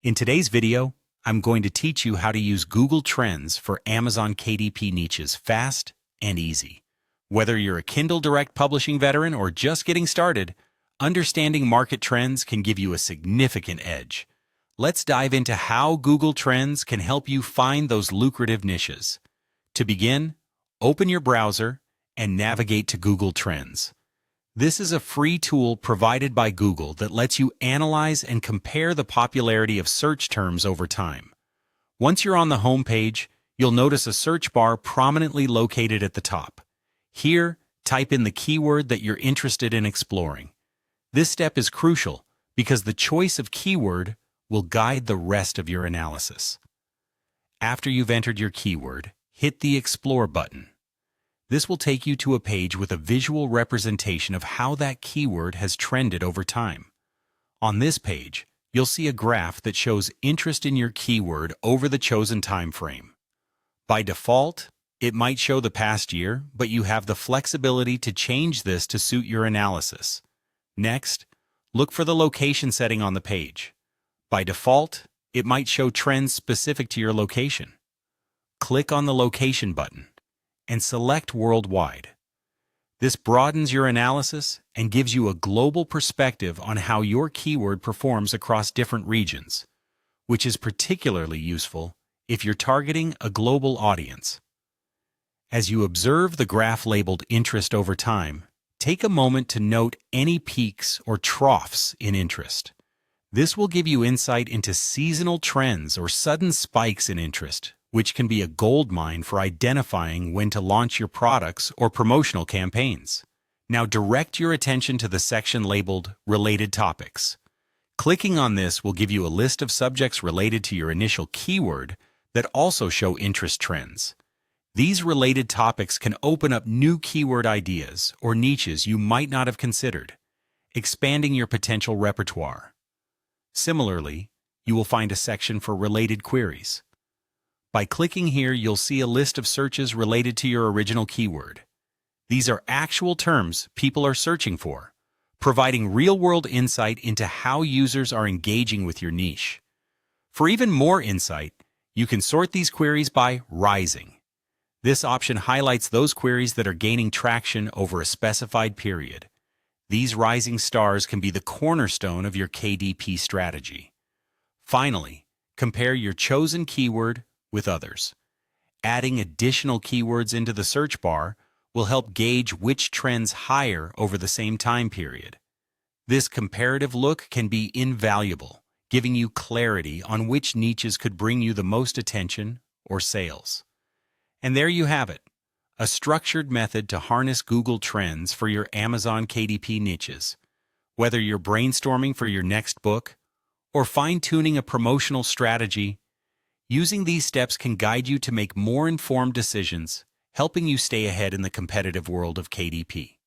In today's video, I'm going to teach you how to use Google Trends for Amazon KDP niches fast and easy. Whether you're a Kindle Direct publishing veteran or just getting started, understanding market trends can give you a significant edge. Let's dive into how Google Trends can help you find those lucrative niches. To begin, open your browser and navigate to Google Trends. This is a free tool provided by Google that lets you analyze and compare the popularity of search terms over time. Once you're on the home page, you'll notice a search bar prominently located at the top. Here, type in the keyword that you're interested in exploring. This step is crucial because the choice of keyword will guide the rest of your analysis. After you've entered your keyword, hit the Explore button. This will take you to a page with a visual representation of how that keyword has trended over time. On this page, you'll see a graph that shows interest in your keyword over the chosen time frame. By default, it might show the past year, but you have the flexibility to change this to suit your analysis. Next, look for the location setting on the page. By default, it might show trends specific to your location. Click on the Location button and select Worldwide. This broadens your analysis and gives you a global perspective on how your keyword performs across different regions, which is particularly useful if you're targeting a global audience. As you observe the graph labeled Interest over time, take a moment to note any peaks or troughs in interest. This will give you insight into seasonal trends or sudden spikes in interest, which can be a goldmine for identifying when to launch your products or promotional campaigns. Now direct your attention to the section labeled Related Topics. Clicking on this will give you a list of subjects related to your initial keyword that also show interest trends. These related topics can open up new keyword ideas or niches you might not have considered, expanding your potential repertoire. Similarly, you will find a section for related queries. By clicking here, you'll see a list of searches related to your original keyword. These are actual terms people are searching for, providing real-world insight into how users are engaging with your niche. For even more insight, you can sort these queries by rising. This option highlights those queries that are gaining traction over a specified period. These rising stars can be the cornerstone of your KDP strategy. Finally, compare your chosen keyword with others. Adding additional keywords into the search bar will help gauge which trends higher over the same time period. This comparative look can be invaluable, giving you clarity on which niches could bring you the most attention or sales. And there you have it, a structured method to harness Google Trends for your Amazon KDP niches. Whether you're brainstorming for your next book or fine-tuning a promotional strategy, using these steps can guide you to make more informed decisions, helping you stay ahead in the competitive world of KDP.